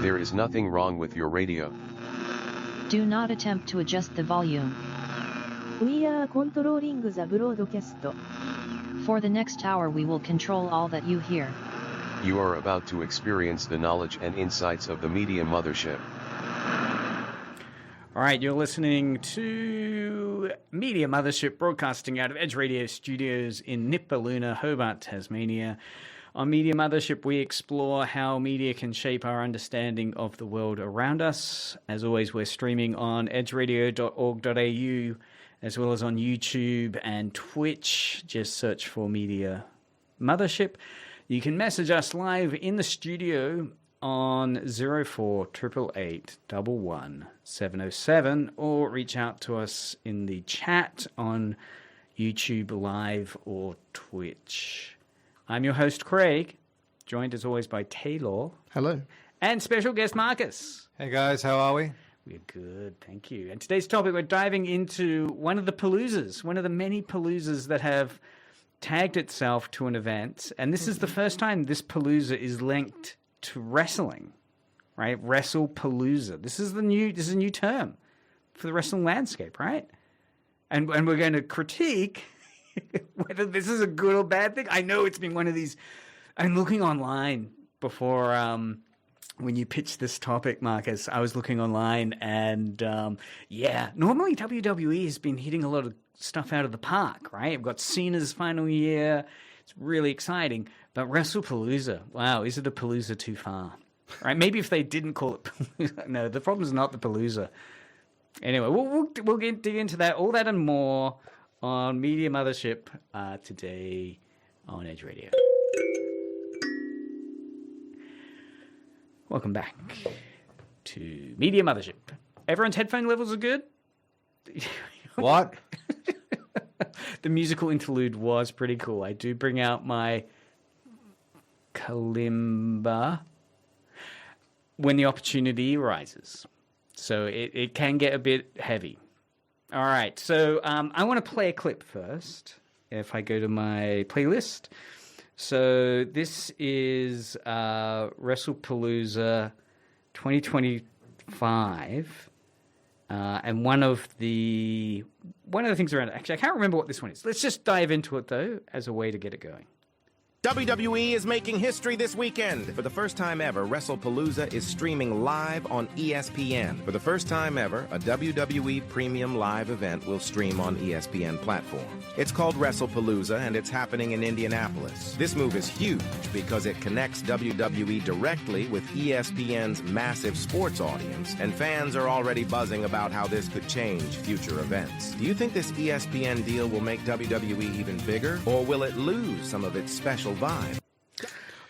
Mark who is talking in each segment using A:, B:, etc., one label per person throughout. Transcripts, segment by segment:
A: There is nothing wrong with your radio.
B: Do not attempt to adjust the volume.
C: We are controlling the broadcast.
B: For the next hour we will control all that you hear.
A: You are about to experience the knowledge and insights of the Media Mothership.
D: All right, you're listening to Media Mothership, broadcasting out of Edge Radio Studios in Wrestlepalooza, Hobart, Tasmania. On Media Mothership, we explore how media can shape our understanding of the world around us. As always, we're streaming on edgeradio.org.au, as well as on YouTube and Twitch. Just search for Media Mothership. You can message us live in the studio on 048888 11707, or reach out to us in the chat on YouTube Live or Twitch. I'm your host, Craig, joined as always by Taylor.
E: Hello.
D: And special guest, Marcus.
F: Hey guys, how are we?
D: We're good, thank you. And today's topic, we're diving into one of the paloozas, one of the many paloozas that have tagged itself to an event. And this is the first time this palooza is linked to wrestling, right? Wrestlepalooza. This is a new term for the wrestling landscape, right? And we're going to critique whether this is a good or bad thing. I know it's been one of these. I'm looking online before when you pitched this topic, Marcus. I was looking online, and normally WWE has been hitting a lot of stuff out of the park, right? We've got Cena's final year. It's really exciting. But Wrestlepalooza, wow, is it a palooza too far? Right? Maybe if they didn't call it palooza. No, the problem is not the palooza. Anyway, we'll dig into that, all that and more on Media Mothership today on Edge Radio. Welcome back to Media Mothership. Everyone's headphone levels are good?
F: What?
D: The musical interlude was pretty cool. I do bring out my kalimba when the opportunity arises. So it can get a bit heavy. All right, so I want to play a clip first, if I go to my playlist. So this is Wrestlepalooza 2025, and one of the things around it. Actually, I can't remember what this one is. Let's just dive into it, though, as a way to get it going.
G: WWE is making history this weekend. For the first time ever, Wrestlepalooza is streaming live on ESPN. For the first time ever, a WWE Premium Live event will stream on ESPN platform. It's called Wrestlepalooza, and it's happening in Indianapolis. This move is huge because it connects WWE directly with ESPN's massive sports audience, and fans are already buzzing about how this could change future events. Do you think this ESPN deal will make WWE even bigger, or will it lose some of its special vibe?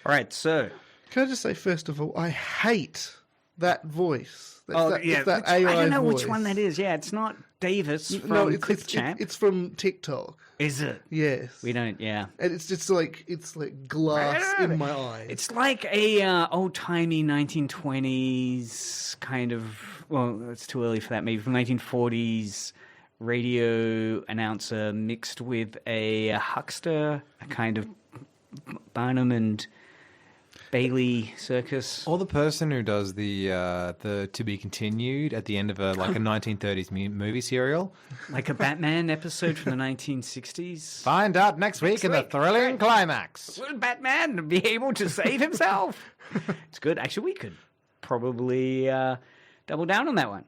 D: All right, so
E: Can I just say, first of all, I hate that voice.
D: That
E: AI
D: I don't know
E: voice.
D: which one that is. Yeah, it's not Davis from ClickChamp.
E: It's from TikTok.
D: Is it?
E: Yes.
D: We don't. Yeah.
E: And it's just like glass in my eyes.
D: It's like a old-timey 1920s kind of. Well, it's too early for that. Maybe from 1940s radio announcer mixed with a huckster, a kind of Barnum and Bailey circus.
F: Or the person who does the to be continued at the end of a 1930s movie serial.
D: Like a Batman episode from the 1960s.
F: Find out next week in the thrilling climax.
D: Will Batman be able to save himself? It's good. Actually, we could probably double down on that one.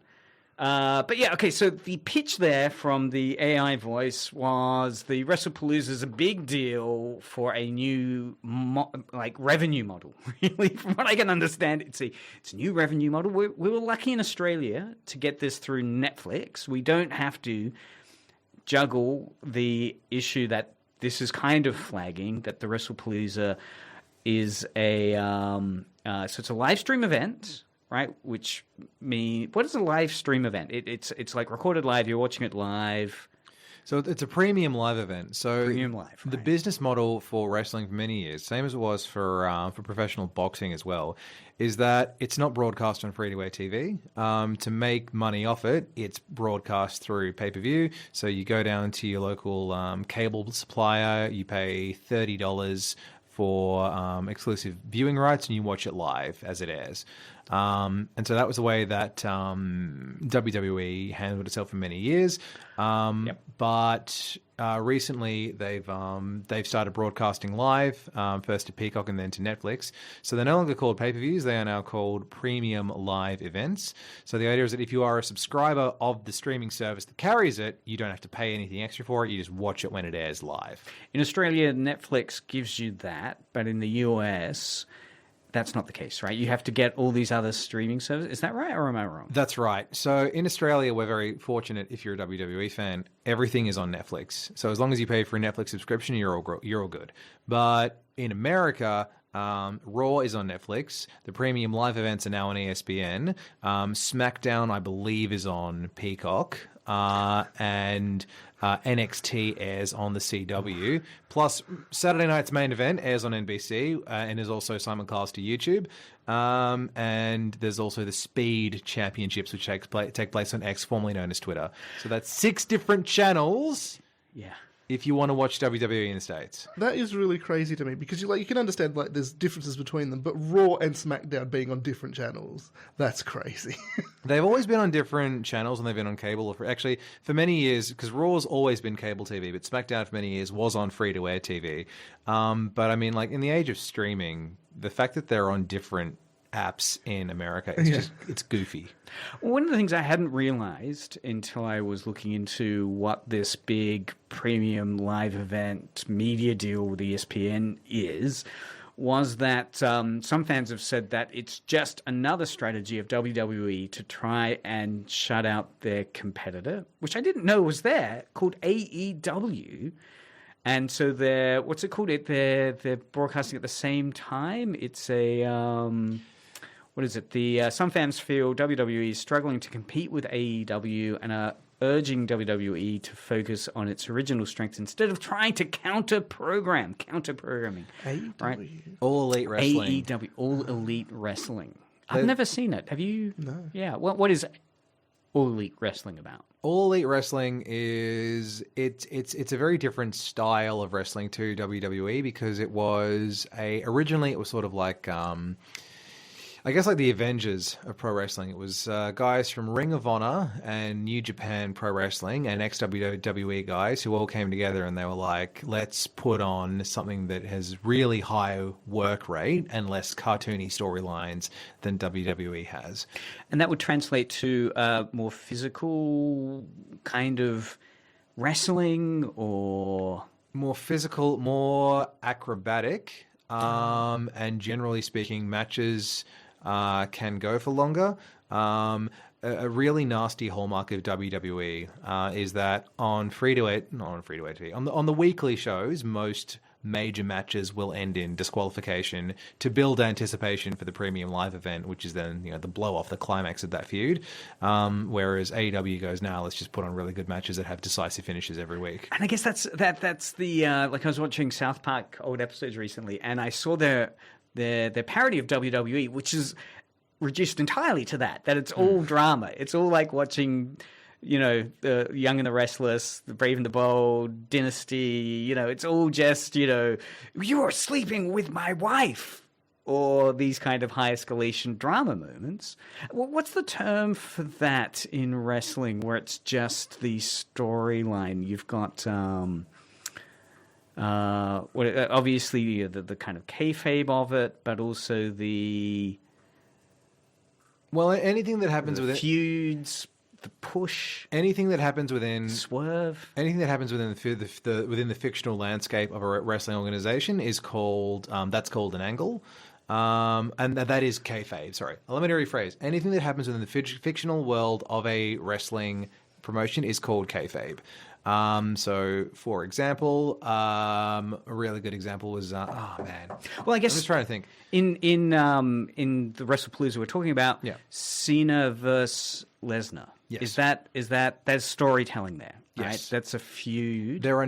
D: But yeah, okay, so the pitch there from the AI voice was the Wrestlepalooza is a big deal for a new revenue model, really. From what I can understand, it's a new revenue model. We were lucky in Australia to get this through Netflix. We don't have to juggle the issue that this is kind of flagging, that the Wrestlepalooza is so it's a live stream event. Right, which means what is a live stream event? It's like recorded live. You're watching it live.
F: So it's a premium live event. So
D: premium live. Right.
F: The business model for wrestling for many years, same as it was for professional boxing as well, is that it's not broadcast on free-to-air TV. To make money off it, it's broadcast through pay-per-view. So you go down to your local cable supplier, you pay $30 for exclusive viewing rights, and you watch it live as it airs. And so that was the way that WWE handled itself for many years. But recently they've started broadcasting live, first to Peacock and then to Netflix. So they're no longer called pay-per-views; they are now called premium live events. So the idea is that if you are a subscriber of the streaming service that carries it, you don't have to pay anything extra for it. You just watch it when it airs live.
D: In Australia, Netflix gives you that, but in the US, that's not the case, right? You have to get all these other streaming services. Is that right, or am I wrong?
F: That's right. So in Australia, we're very fortunate if you're a WWE fan. Everything is on Netflix. So as long as you pay for a Netflix subscription, you're all good. But in America, Raw is on Netflix. The premium live events are now on ESPN. SmackDown, I believe, is on Peacock. And NXT airs on the CW. Plus, Saturday night's main event airs on NBC and is also simulcast to YouTube. And there's also the Speed Championships, which take place on X, formerly known as Twitter. So that's 6 different channels.
D: Yeah.
F: If you want to watch WWE in the States.
E: That is really crazy to me because you can understand there's differences between them, but Raw and SmackDown being on different channels, that's crazy.
F: They've always been on different channels and they've been on cable. Actually, for many years, because Raw's always been cable TV, but SmackDown for many years was on free-to-air TV. But I mean, in the age of streaming, the fact that they're on different apps in America, it's goofy.
D: One of the things I hadn't realized until I was looking into what this big premium live event media deal with ESPN was that some fans have said that it's just another strategy of WWE to try and shut out their competitor, which I didn't know was there, called AEW. And so they're, what's it called? They're broadcasting at the same time. It's a... what is it? Some fans feel WWE is struggling to compete with AEW and are urging WWE to focus on its original strengths instead of trying to counter-programming.
E: AEW.
D: Right?
F: All Elite Wrestling.
D: AEW, All Elite Wrestling. I've never seen it. Have you?
E: No.
D: Yeah. What is All Elite Wrestling about?
F: All Elite Wrestling is it's a very different style of wrestling to WWE because originally it was sort of like I guess like the Avengers of pro wrestling. It was guys from Ring of Honor and New Japan Pro Wrestling and ex-WWE guys who all came together and they were like, let's put on something that has really high work rate and less cartoony storylines than WWE has.
D: And that would translate to more physical kind of wrestling or...
F: More physical, more acrobatic, and generally speaking, matches... can go for longer. A really nasty hallmark of WWE is that on free-to-air TV, on the weekly shows, most major matches will end in disqualification to build anticipation for the premium live event, which is then the blow-off, the climax of that feud. Whereas AEW goes, now let's just put on really good matches that have decisive finishes every week.
D: And I guess that's the like I was watching South Park old episodes recently, and I saw their parody of WWE, which is reduced entirely to that it's all drama. It's all like watching, the Young and the Restless, the Brave and the Bold, Dynasty, it's all just, you're sleeping with my wife, or these kind of high escalation drama moments. What's the term for that in wrestling where it's just the storyline? You've got... obviously the kind of kayfabe of it, but also
F: anything that happens within
D: feuds, the push,
F: anything that happens within
D: swerve,
F: anything that happens within the fictional landscape of a wrestling organization is called that's called an angle. And that is kayfabe. Sorry, let me rephrase. Anything that happens within the fictional world of a wrestling promotion is called kayfabe. So, for example, a really good example was Well,
D: I guess
F: I'm just trying to think.
D: In the Wrestlepalooza we're talking about, Cena versus Lesnar.
F: Yes.
D: There's storytelling there, right?
F: Yes.
D: That's a feud.
F: There are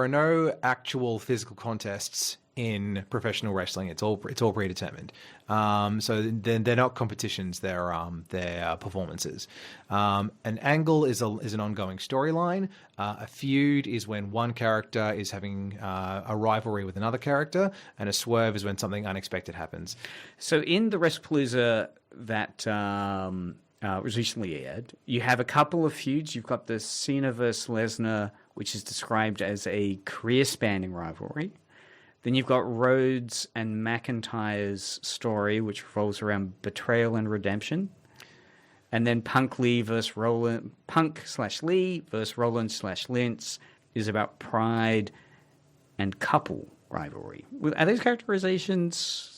F: no actual physical contests in professional wrestling. It's all predetermined. So then they're not competitions; they're performances. An angle is an ongoing storyline. A feud is when one character is having a rivalry with another character, and a swerve is when something unexpected happens.
D: So in the Wrestlepalooza that was recently aired, you have a couple of feuds. You've got the Cena versus Lesnar, which is described as a career-spanning rivalry. Then you've got Rhodes and McIntyre's story, which revolves around betrayal and redemption. And then Punk Lee versus Roland, Punk/Lee versus Roland/Lynch is about pride and couple rivalry. Are those characterizations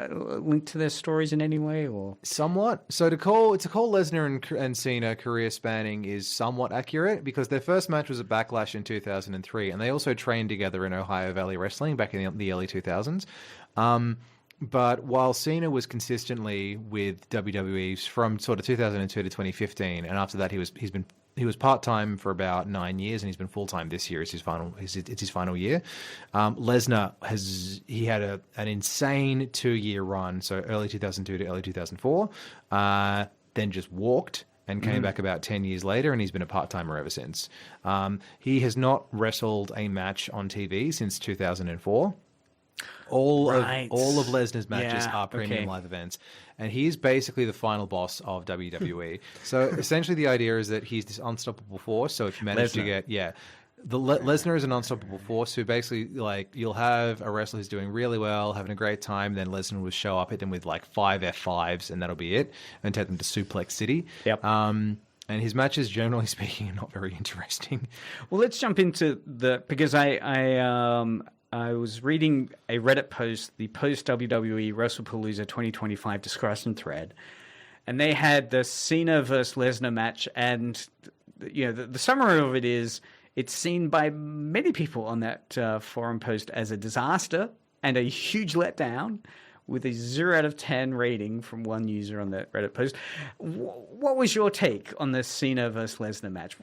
D: linked to their stories in any way, or
F: somewhat? So to call Lesnar and Cena career spanning is somewhat accurate, because their first match was at Backlash in 2003, and they also trained together in Ohio Valley Wrestling back in the early 2000s. But while Cena was consistently with WWE from sort of 2002 to 2015, and after that he was part-time for about 9 years, and he's been full-time this year. It's his final year. Lesnar had an insane 2-year run, so early 2002 to early 2004, then just walked and came back about 10 years later, and he's been a part-timer ever since. He has not wrestled a match on TV since 2004. All of Lesnar's matches are premium live events, and he's basically the final boss of WWE. So essentially, the idea is that he's this unstoppable force. So if you manage to get Lesnar is an unstoppable force. Who basically, like, you'll have a wrestler who's doing really well, having a great time, then Lesnar will show up, hit them with like 5 F5s, and that'll be it, and take them to Suplex City.
D: Yep.
F: And his matches, generally speaking, are not very interesting.
D: Well, let's jump into because I was reading a Reddit post, the post-WWE Wrestlepalooza 2025 discussion thread, and they had the Cena versus Lesnar match, and the summary of it is it's seen by many people on that forum post as a disaster and a huge letdown, with a 0 out of 10 rating from one user on that Reddit post. What was your take on the Cena versus Lesnar match?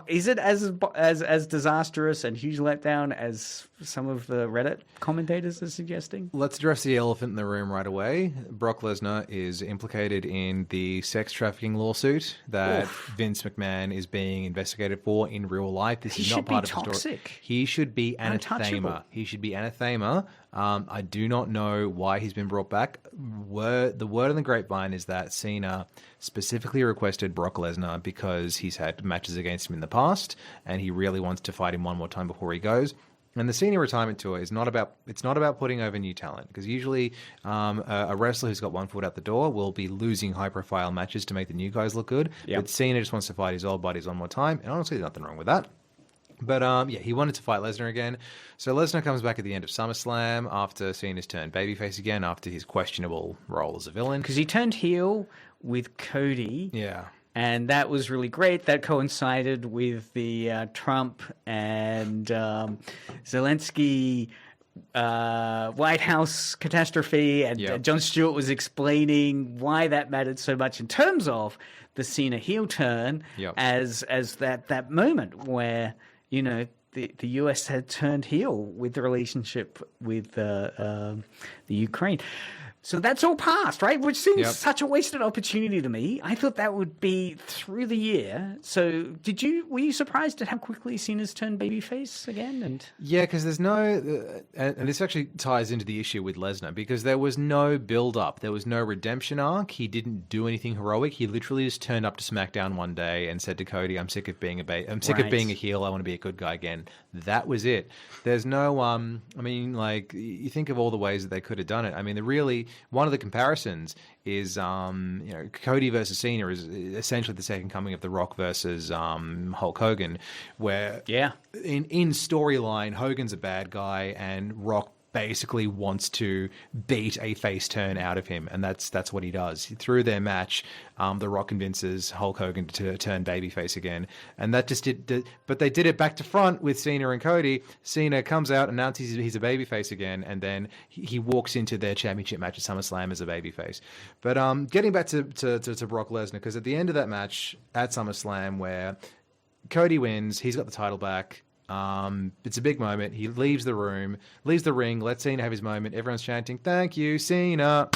D: Is it as disastrous and huge letdown as some of the Reddit commentators are suggesting?
F: Let's address the elephant in the room right away. Brock Lesnar is implicated in the sex trafficking lawsuit that Vince McMahon is being investigated for in real life. This is not part of the story. He should be anathema. He should be anathema. I do not know why he's been brought back. The word on the grapevine is that Cena specifically requested Brock Lesnar because he's had matches against him in the past, and he really wants to fight him one more time before he goes. And the Cena retirement tour is not about putting over new talent, because usually a wrestler who's got one foot out the door will be losing high-profile matches to make the new guys look good. Yep. But Cena just wants to fight his old buddies one more time, and honestly, there's nothing wrong with that. But he wanted to fight Lesnar again. So Lesnar comes back at the end of SummerSlam after Cena's turned babyface again after his questionable role as a villain.
D: Because he turned heel with Cody.
F: Yeah.
D: And that was really great. That coincided with the Trump and Zelensky White House catastrophe. And Jon Stewart was explaining why that mattered so much in terms of the Cena heel turn as that moment where, the US had turned heel with the relationship with the Ukraine. So that's all past, right? Which seems such a wasted opportunity to me. I thought that would be through the year. So were you surprised at how quickly Cena's turned babyface again? And
F: yeah, because there's no, and this actually ties into the issue with Lesnar, because there was no build-up. There was no redemption arc. He didn't do anything heroic. He literally just turned up to SmackDown one day and said to Cody, I'm sick of being of being a heel. I want to be a good guy again. That was it. There's no, you think of all the ways that they could have done it. I mean, one of the comparisons is, Cody versus Cena is essentially the second coming of The Rock versus Hulk Hogan, where in storyline, Hogan's a bad guy and Rock basically wants to beat a face turn out of him, and that's what he does. Through their match, The Rock convinces Hulk Hogan to turn babyface again, and that just but they did it back to front with Cena and Cody. Cena comes out, announces he's a babyface again, and then he walks into their championship match at SummerSlam as a babyface. But getting back to Brock Lesnar, because at the end of that match at SummerSlam, where Cody wins, he's got the title back. It's a big moment. He leaves the ring, lets Cena have his moment. Everyone's chanting, "Thank you, Cena."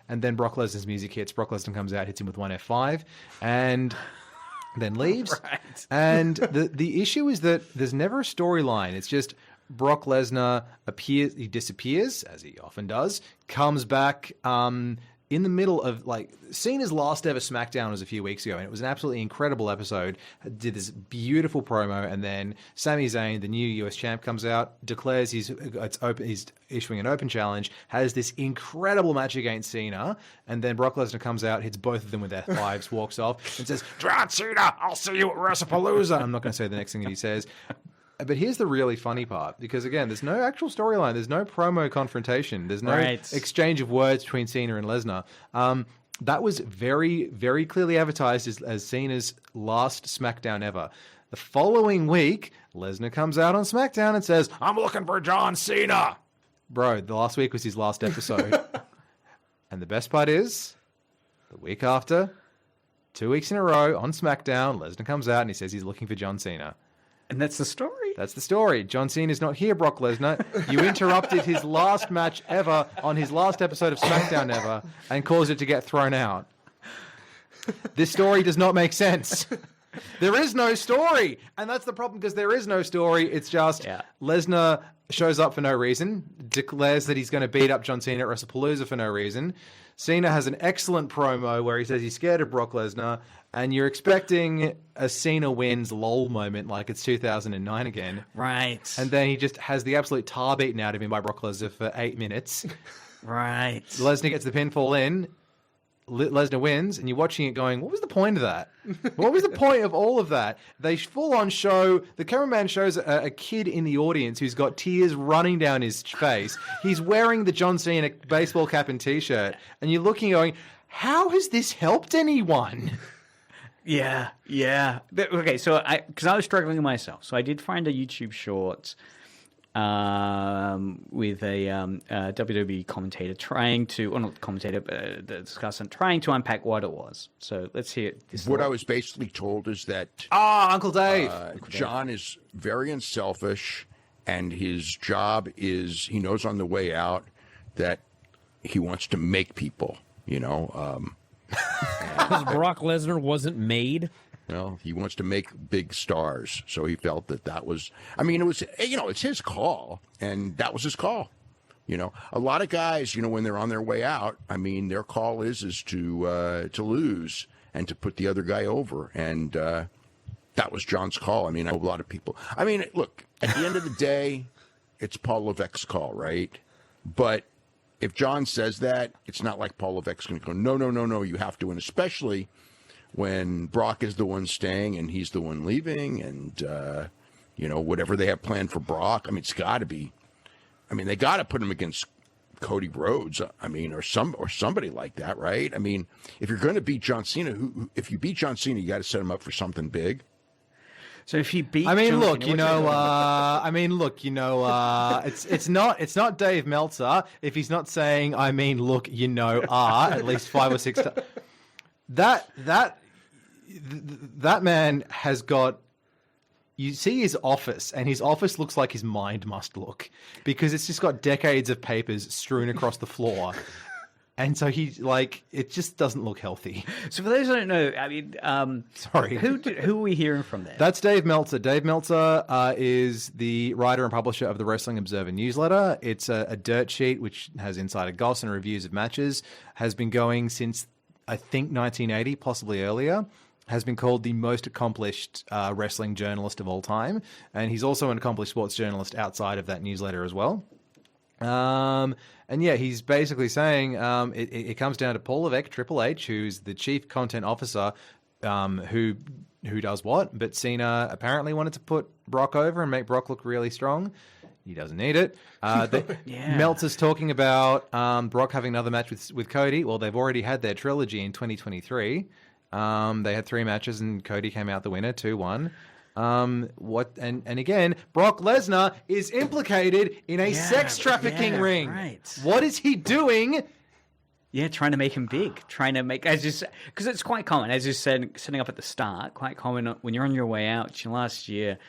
F: And then Brock Lesnar's music hits. Brock Lesnar comes out, hits him with one F5, and then leaves.
D: Right.
F: And the issue is that there's never a storyline. It's just Brock Lesnar appears, he disappears, as he often does, comes back in the middle of, like, Cena's last ever SmackDown was a few weeks ago, and it was an absolutely incredible episode. Did this beautiful promo, and then Sami Zayn, the new US champ, comes out, declares he's issuing an open challenge, has this incredible match against Cena, and then Brock Lesnar comes out, hits both of them with F5s, walks off, and says, "John Cena, I'll see you at Wrestlepalooza." I'm not going to say the next thing that he says. But here's the really funny part, because, again, there's no actual storyline. There's no promo confrontation. There's no exchange of words between Cena and Lesnar. That was very, very clearly advertised as Cena's last SmackDown ever. The following week, Lesnar comes out on SmackDown and says, "I'm looking for John Cena." Bro, the last week was his last episode. And the best part is, the week after, 2 weeks in a row on SmackDown, Lesnar comes out and he says he's looking for John Cena.
D: And that's the story.
F: That's the story. John Cena's not here, Brock Lesnar. You interrupted his last match ever on his last episode of SmackDown ever and caused it to get thrown out. This story does not make sense. There is no story. And that's the problem, because there is no story. It's just Lesnar shows up for no reason, declares that he's going to beat up John Cena at WrestlePalooza for no reason. Cena has an excellent promo where he says he's scared of Brock Lesnar, and you're expecting a Cena wins lol moment like it's 2009 again.
D: Right.
F: And then he just has the absolute tar beaten out of him by Brock Lesnar for 8 minutes.
D: Right.
F: Lesnar gets the pinfall in. Lesnar wins, and you're watching it going, what was the point of that? What was the point of all of that? They full on show, the cameraman shows a kid in the audience who's got tears running down his face. He's wearing the John Cena baseball cap and t-shirt, and you're looking going, how has this helped anyone?
D: Yeah. Okay, so because I was struggling myself, so I did find a YouTube short with a WWE commentator trying to, or not commentator, but the discussant trying to unpack what it was. So let's hear it.
H: What I was basically told is that
F: Uncle Dave.
H: John is very unselfish, and his job is, he knows on the way out that he wants to make people, you know.
I: Because Brock Lesnar wasn't made.
H: Well, he wants to make big stars, so he felt that was. I mean, it was, you know, it's his call, and that was his call. You know, a lot of guys, you know, when they're on their way out, I mean, their call is to lose and to put the other guy over, and that was John's call. I mean, I know a lot of people. I mean, look, at the end of the day, it's Paul Levesque's call, right? But if John says that, it's not like Paul Levesque's going to go, no, you have to, and especially when Brock is the one staying and he's the one leaving, and you know, whatever they have planned for Brock, I mean, it's got to be. I mean, they got to put him against Cody Rhodes. I mean, or somebody like that, right? I mean, if you're going to beat John Cena, if you beat John Cena, you got to set him up for something big.
D: So if he beat,
F: it's not Dave Meltzer if he's not saying, at least 5 or 6 times. That man has got. You see his office, and his office looks like his mind must look, because it's just got decades of papers strewn across the floor. And so it just doesn't look healthy.
D: So for those who don't know, I mean,
F: sorry,
D: who are we hearing from there?
F: That's Dave Meltzer. Dave Meltzer is the writer and publisher of the Wrestling Observer newsletter. It's a dirt sheet which has insider goss and reviews of matches. Has been going since, I think, 1980, possibly earlier. Has been called the most accomplished wrestling journalist of all time. And he's also an accomplished sports journalist outside of that newsletter as well. And yeah, he's basically saying it comes down to Paul Levesque, Triple H, who's the chief content officer, who does what? But Cena apparently wanted to put Brock over and make Brock look really strong. He doesn't need it. Meltzer's talking about Brock having another match with Cody. Well, they've already had their trilogy in 2023. They had 3 matches, and Cody came out the winner, 2-1. And again, Brock Lesnar is implicated in a sex trafficking ring.
D: Right.
F: What is he doing?
D: Yeah, trying to make him big, because it's quite common, as you said, setting up at the start, quite common when you're on your way out. Last year,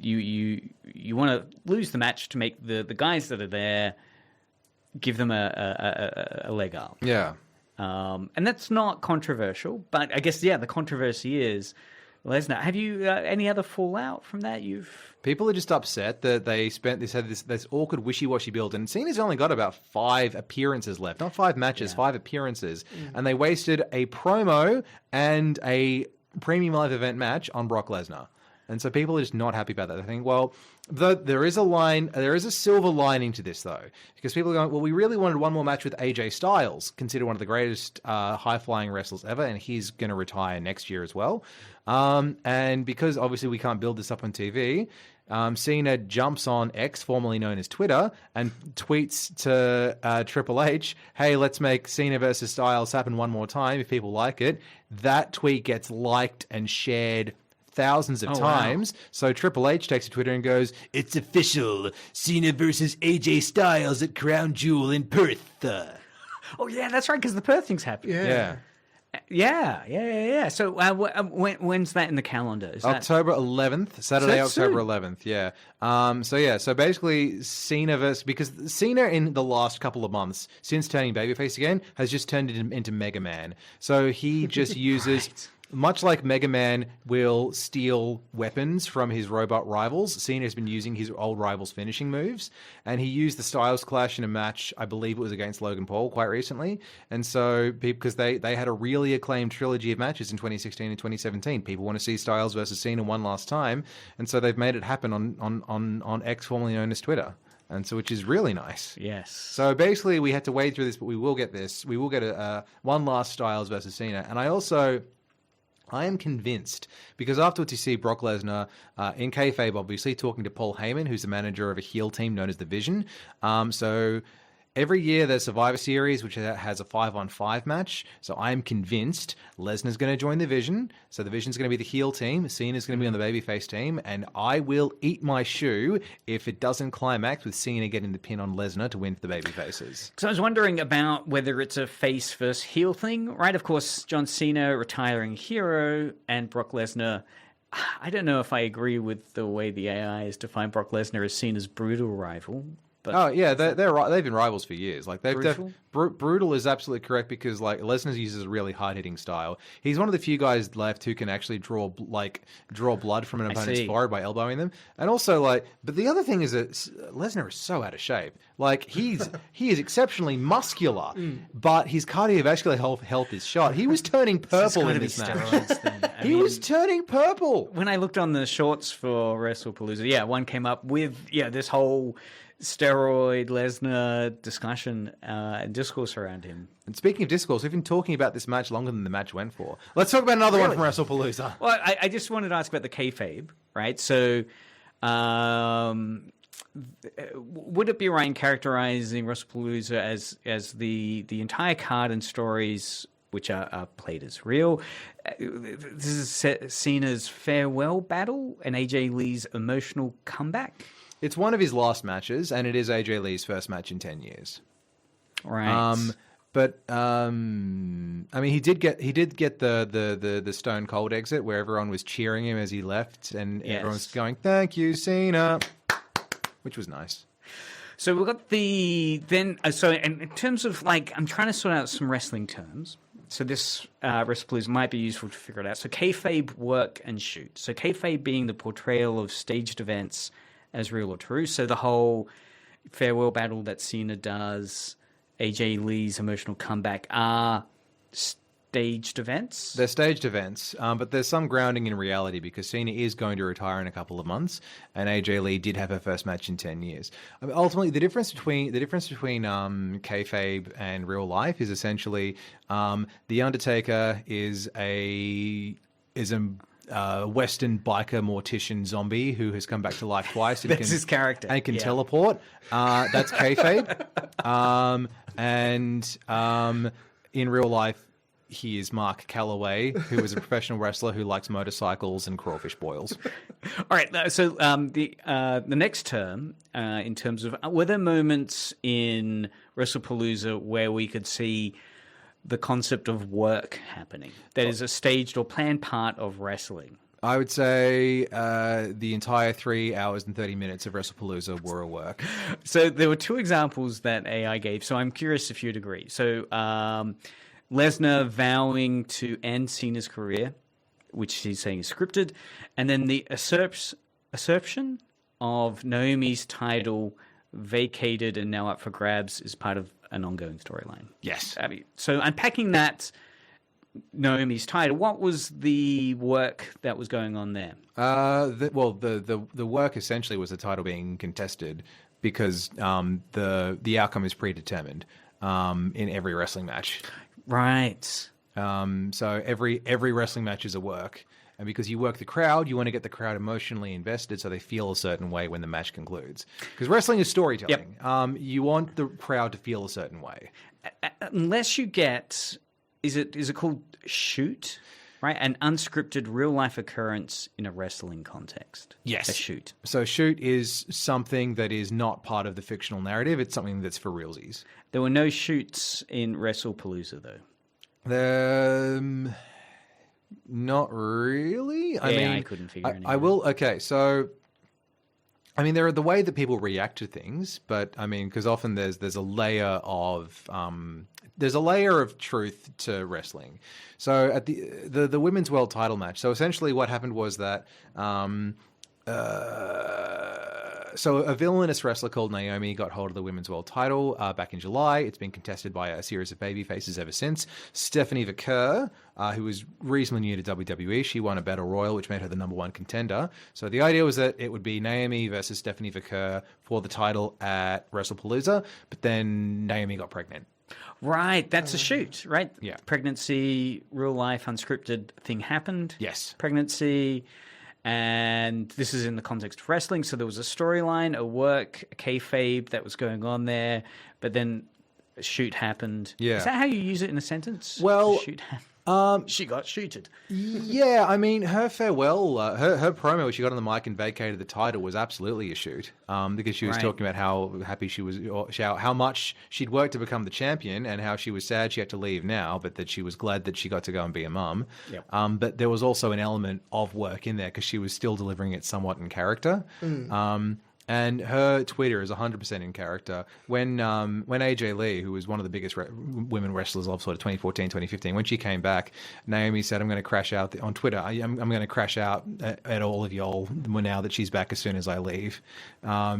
D: you want to lose the match to make the guys that are there give them a leg up.
F: Yeah.
D: And that's not controversial, but I guess the controversy is Lesnar. Have you any other fallout from that?
F: People are just upset that they had this awkward wishy-washy build, and Cena's only got about 5 appearances left, not 5 matches, 5 appearances, and they wasted a promo and a premium live event match on Brock Lesnar. And so people are just not happy about that. They think, well, there is a silver lining to this, though, because people are going, well, we really wanted one more match with AJ Styles, considered one of the greatest high-flying wrestlers ever, and he's going to retire next year as well. And because obviously we can't build this up on TV, Cena jumps on X, formerly known as Twitter, and tweets to Triple H, hey, let's make Cena versus Styles happen one more time if people like it. That tweet gets liked and shared thousands of times. Wow. So Triple H takes to Twitter and goes, it's official. Cena versus AJ Styles at Crown Jewel in Perth.
D: Oh, yeah, that's right, because the Perth thing's happening. Yeah. So when's that in the calendar? Is
F: October 11th, Saturday, October
D: soon?
F: 11th, yeah. So basically because Cena in the last couple of months, since turning babyface again, has just turned into Mega Man. So he just uses... Much like Mega Man will steal weapons from his robot rivals, Cena has been using his old rivals' finishing moves, and he used the Styles Clash in a match, I believe it was against Logan Paul quite recently, and so because they had a really acclaimed trilogy of matches in 2016 and 2017, people want to see Styles versus Cena one last time, and so they've made it happen on X, formerly known as Twitter. And so, which is really nice.
D: Yes.
F: So basically, we had to wade through this, but we will get this. We will get a one last Styles versus Cena, and I am convinced, because afterwards you see Brock Lesnar in kayfabe, obviously, talking to Paul Heyman, who's the manager of a heel team known as The Vision. So every year there's Survivor Series, which has a 5-on-5 match. So I am convinced Lesnar's going to join The Vision. So The Vision's going to be the heel team. Cena's going to be on the babyface team. And I will eat my shoe if it doesn't climax with Cena getting the pin on Lesnar to win for the babyfaces.
D: So I was wondering about whether it's a face versus heel thing, right? Of course, John Cena, retiring hero, and Brock Lesnar. I don't know if I agree with the way the AI has defined Brock Lesnar as Cena's brutal rival. But
F: they've been rivals for years. Like brutal is absolutely correct, because like Lesnar uses a really hard hitting style. He's one of the few guys left who can actually draw blood from an opponent's forehead by elbowing them. And also but the other thing is that Lesnar is so out of shape. Like he is exceptionally muscular, but his cardiovascular health is shot. He was turning purple in this match. He was turning purple.
D: When I looked on the shorts for Wrestlepalooza, one came up with this whole steroid Lesnar discussion and discourse around him.
F: And speaking of discourse, we've been talking about this match longer than the match went for. Let's talk about another one from Wrestlepalooza.
D: Well, I just wanted to ask about the kayfabe, right? So, would it be right in characterizing Wrestlepalooza as the entire card and stories which are played as real? This is Cena's farewell battle and AJ Lee's emotional comeback?
F: It's one of his last matches, and it is AJ Lee's first match in 10 years.
D: Right.
F: I mean, he did get the Stone Cold exit where everyone was cheering him as he left, and everyone was going, "Thank you, Cena," which was nice.
D: So we've got so in terms of I'm trying to sort out some wrestling terms. So this Wrestlepalooza might be useful to figure it out. So kayfabe, work, and shoot. So kayfabe being the portrayal of staged events as real or true. So the whole farewell battle that Cena does, AJ Lee's emotional comeback are staged events?
F: They're staged events, but there's some grounding in reality, because Cena is going to retire in a couple of months, and AJ Lee did have her first match in 10 years. I mean, ultimately, the difference between kayfabe and real life is essentially The Undertaker is a Western biker mortician zombie who has come back to life twice. And
D: That's his character.
F: And can teleport. That's kayfabe. In real life, he is Mark Calloway, who is a professional wrestler who likes motorcycles and crawfish boils.
D: All right. So the next term, in terms of, were there moments in Wrestlepalooza where we could see the concept of work happening? That is a staged or planned part of wrestling.
F: I would say the entire 3 hours and 30 minutes of Wrestlepalooza were a work.
D: So there were two examples that AI gave. So I'm curious if you'd agree. So Lesnar vowing to end Cena's career, which he's saying is scripted, and then the assertion of Naomi's title vacated and now up for grabs is part of an ongoing storyline.
F: Yes.
D: I mean, so unpacking that Naomi's title, what was the work that was going on there?
F: The work essentially was the title being contested because the outcome is predetermined in every wrestling match.
D: Right.
F: So every wrestling match is a work. And because you work the crowd, you want to get the crowd emotionally invested so they feel a certain way when the match concludes. Because wrestling is storytelling. Yep. You want the crowd to feel a certain way.
D: Unless you get, is it called shoot? Right? An unscripted real-life occurrence in a wrestling context.
F: Yes.
D: A shoot.
F: So shoot is something that is not part of the fictional narrative. It's something that's for realsies.
D: There were no shoots in Wrestlepalooza, though.
F: Not really.
D: I couldn't figure it out.
F: I will. Okay, so I mean, there are the way that people react to things, but I mean, because often there's a layer of truth to wrestling. So at the women's world title match, so essentially what happened was that so a villainous wrestler called Naomi got hold of the women's world title back in July. It's been contested by a series of baby faces ever since. Stephanie Vaquer, who was reasonably new to WWE, she won a battle royal, which made her the #1 contender. So the idea was that it would be Naomi versus Stephanie Vaquer for the title at Wrestlepalooza, but then Naomi got pregnant.
D: Right, that's a shoot, right?
F: Yeah.
D: Pregnancy, real life, unscripted thing happened.
F: Yes.
D: Pregnancy. And this is in the context of wrestling. So there was a storyline, a work, a kayfabe that was going on there. But then a shoot happened.
F: Yeah.
D: Is that how you use it in a sentence?
F: Well,
D: shoot happened. She got shooted.
F: Yeah, I mean, her farewell, her promo where she got on the mic and vacated the title was absolutely a shoot, because she was talking about how happy she was, or how much she'd worked to become the champion, and how she was sad she had to leave now, but that she was glad that she got to go and be a mum.
D: Yep.
F: But there was also an element of work in there because she was still delivering it somewhat in character. And her Twitter is 100% in character. When AJ Lee, who was one of the biggest women wrestlers of sort of 2014, 2015, when she came back, Naomi said, I'm going to crash out on Twitter. I'm going to crash out at all of y'all now that she's back as soon as I leave.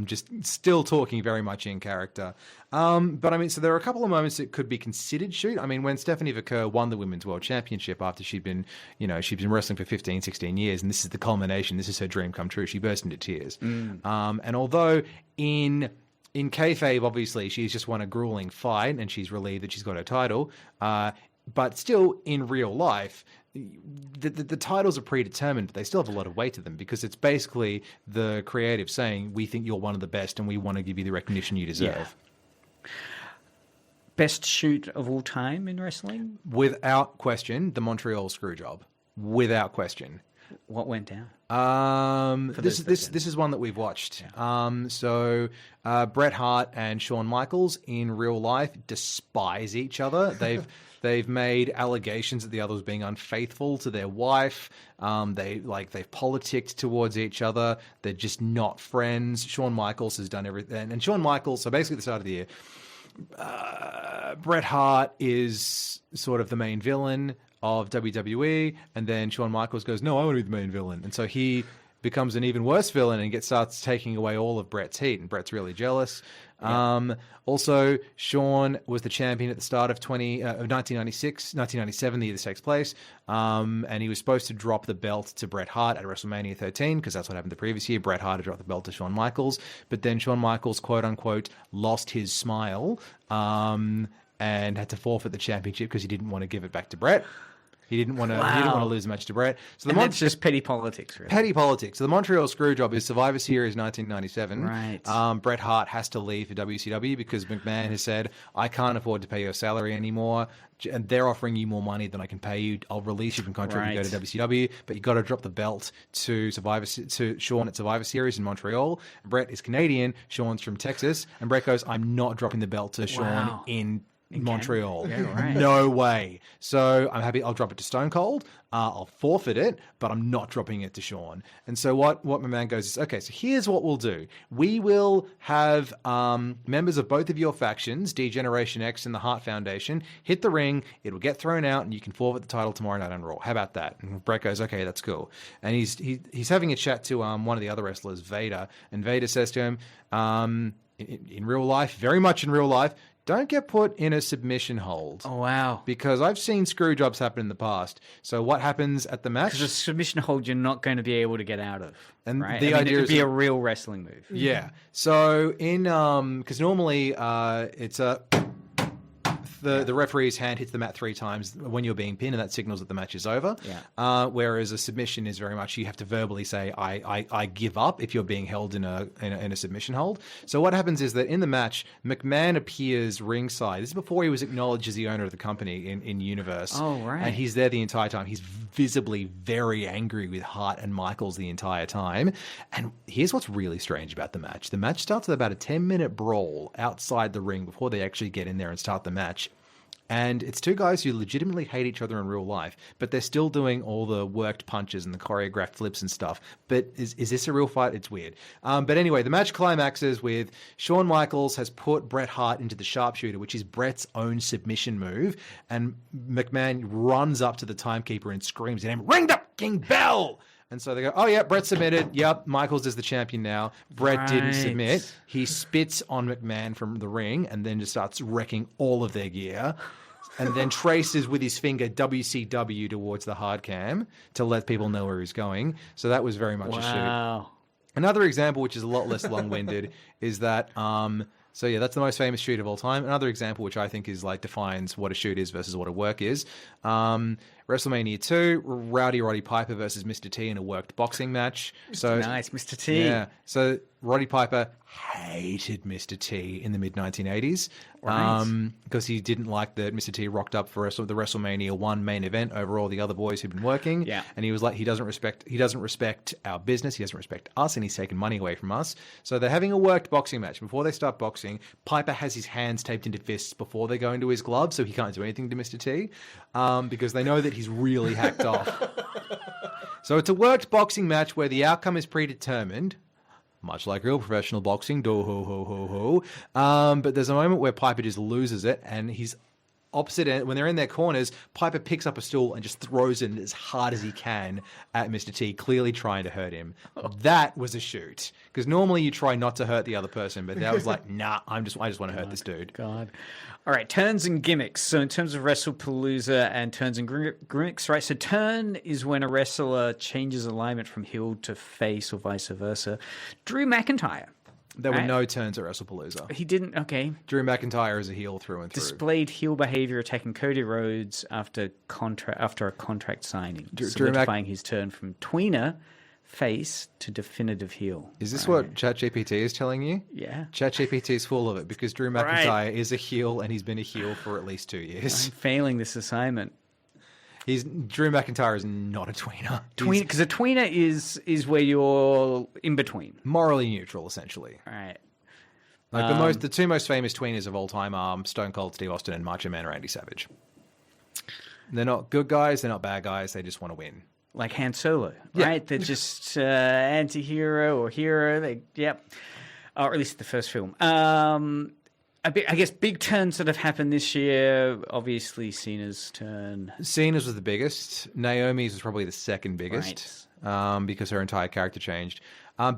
F: Just still talking very much in character. But I mean, so there are a couple of moments that could be considered shoot. I mean, when Stephanie Vaquer won the Women's World Championship after she'd been wrestling for 15, 16 years, and this is the culmination, this is her dream come true, she burst into tears. And although in kayfabe, obviously, she's just won a grueling fight and she's relieved that she's got her title, but still in real life, the titles are predetermined, but they still have a lot of weight to them because it's basically the creative saying, we think you're one of the best and we want to give you the recognition you deserve.
D: Yeah. Best shoot of all time in wrestling?
F: Without question, the Montreal Screwjob. Without question.
D: What went down?
F: This is one that we've watched. Yeah. So Bret Hart and Shawn Michaels in real life despise each other. They've made allegations that the other was being unfaithful to their wife. They've politicked towards each other. They're just not friends. Shawn Michaels has done everything, and Shawn Michaels. So basically, at the start of the year, Bret Hart is sort of the main villain of WWE, and then Shawn Michaels goes, no, I want to be the main villain. And so he becomes an even worse villain and starts taking away all of Bret's heat, and Bret's really jealous. Yeah. Also, Shawn was the champion at the start of 1997, the year this takes place, and he was supposed to drop the belt to Bret Hart at WrestleMania 13, because that's what happened the previous year. Bret Hart had dropped the belt to Shawn Michaels, but then Shawn Michaels, quote-unquote, lost his smile and had to forfeit the championship because he didn't want to give it back to Bret. He didn't want to. Wow. He didn't want to lose a match to Bret. So
D: that's just petty politics, really.
F: Petty politics. So the Montreal Screwjob is Survivor Series 1997.
D: Right.
F: Bret Hart has to leave for WCW because McMahon has said, "I can't afford to pay your salary anymore, and they're offering you more money than I can pay you. I'll release you from contract and go to WCW, but you got to drop the belt to Shawn at Survivor Series in Montreal. Bret is Canadian. Shawn's from Texas, and Bret goes, "I'm not dropping the belt to Shawn in Montreal.
D: Yeah, right.
F: No way. So I'm happy. I'll drop it to Stone Cold. I'll forfeit it, but I'm not dropping it to Sean. And so what my man goes is, okay, so here's what we'll do. We will have members of both of your factions, D-Generation X and the Hart Foundation, hit the ring. It'll get thrown out, and you can forfeit the title tomorrow night on Raw. How about that? And Brett goes, okay, that's cool. And he's having a chat to one of the other wrestlers, Vader, and Vader says to him, in real life, very much in real life, don't get put in a submission hold.
D: Oh, wow.
F: Because I've seen screw jobs happen in the past. So what happens at the match?
D: Because a submission hold you're not going to be able to get out of.
F: And
D: right?
F: the idea
D: it would
F: is
D: be a real wrestling move.
F: Yeah. So in because normally it's a the referee's hand hits the mat 3 times when you're being pinned, and that signals that the match is over.
D: Yeah.
F: Whereas a submission is very much you have to verbally say I give up if you're being held in a submission hold. So what happens is that in the match, McMahon appears ringside. This is before he was acknowledged as the owner of the company in Universe.
D: Oh, right.
F: And he's there the entire time. He's visibly very angry with Hart and Michaels the entire time. And here's what's really strange about the match. The match starts with about a 10-minute brawl outside the ring before they actually get in there and start the match. And it's two guys who legitimately hate each other in real life, but they're still doing all the worked punches and the choreographed flips and stuff. But is this a real fight? It's weird. But anyway, the match climaxes with Shawn Michaels has put Bret Hart into the sharpshooter, which is Bret's own submission move. And McMahon runs up to the timekeeper and screams at him, "Ring the fucking bell!" And so they go, oh, yeah, Bret submitted. Yep, Michaels is the champion now. Bret didn't submit. He spits on McMahon from the ring and then just starts wrecking all of their gear. And then traces with his finger WCW towards the hard cam to let people know where he's going. So that was very much a shoot. Another example, which is a lot less long-winded, is that... So yeah, that's the most famous shoot of all time. Another example, which I think is like defines what a shoot is versus what a work is. WrestleMania 2, Roddy Piper versus Mr. T in a worked boxing match. So
D: nice, Mr. T.
F: Yeah. So Roddy Piper hated Mr. T in the mid-1980s because he didn't like that Mr. T rocked up for the WrestleMania 1 main event over all the other boys who'd been working.
D: Yeah.
F: And he was like, he doesn't respect our business, he doesn't respect us, and he's taken money away from us. So they're having a worked boxing match. Before they start boxing, Piper has his hands taped into fists before they go into his gloves, so he can't do anything to Mr. T because they know that he's really hacked off. So it's a worked boxing match where the outcome is predetermined, much like real professional boxing. But there's a moment where Piper just loses it, and he's opposite end. When they're in their corners, Piper picks up a stool and just throws it as hard as he can at Mr. T, clearly trying to hurt him. That was a shoot. Because normally you try not to hurt the other person, but that was like, nah, I just want to hurt this dude.
D: God. All right, turns and gimmicks. So in terms of Wrestlepalooza and turns and gimmicks, right? So turn is when a wrestler changes alignment from heel to face or vice versa. Drew McIntyre.
F: There were no turns at Wrestlepalooza.
D: He didn't, okay.
F: Drew McIntyre is a heel through and through.
D: Displayed heel behavior attacking Cody Rhodes after a contract signing, solidifying his turn from tweener face to definitive heel.
F: Is this what ChatGPT is telling you?
D: Yeah.
F: ChatGPT is full of it because Drew McIntyre is a heel and he's been a heel for at least 2 years.
D: I'm failing this assignment.
F: Drew McIntyre is not a tweener.
D: Because a tweener is where you're in between.
F: Morally neutral, essentially.
D: All right.
F: Like the two most famous tweeners of all time are Stone Cold Steve Austin and Macho Man Randy Savage. They're not good guys, they're not bad guys, they just want to win.
D: Like Han Solo, right? They're just anti-hero or hero. Or at least the first film. I guess big turns that have happened this year. Obviously, Cena's turn.
F: Cena's was the biggest. Naomi's was probably the second biggest because her entire character changed.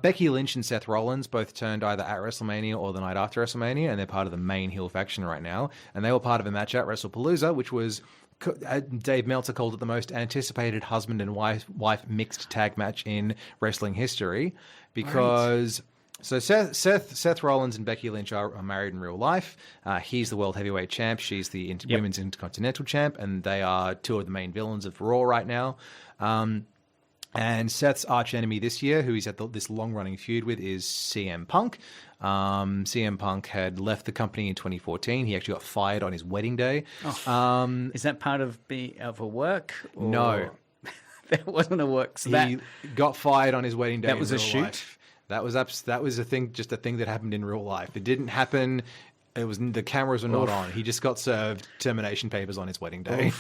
F: Becky Lynch and Seth Rollins both turned either at WrestleMania or the night after WrestleMania, and they're part of the main heel faction right now. And they were part of a match at Wrestlepalooza, which was... Dave Meltzer called it the most anticipated husband and wife mixed tag match in wrestling history because so Seth Rollins and Becky Lynch are married in real life. He's the world heavyweight champ. She's the women's intercontinental champ, and they are two of the main villains of Raw right now. And Seth's arch enemy this year, who he's had this long-running feud with, is CM Punk. CM Punk had left the company in 2014. He actually got fired on his wedding day.
D: Is that part of a work? Or...
F: No.
D: That wasn't a work. So
F: he got fired on his wedding day.
D: That was a shoot?
F: Life. That was a thing, just a thing that happened in real life. It didn't happen It was the cameras were not on. He just got served termination papers on his wedding day.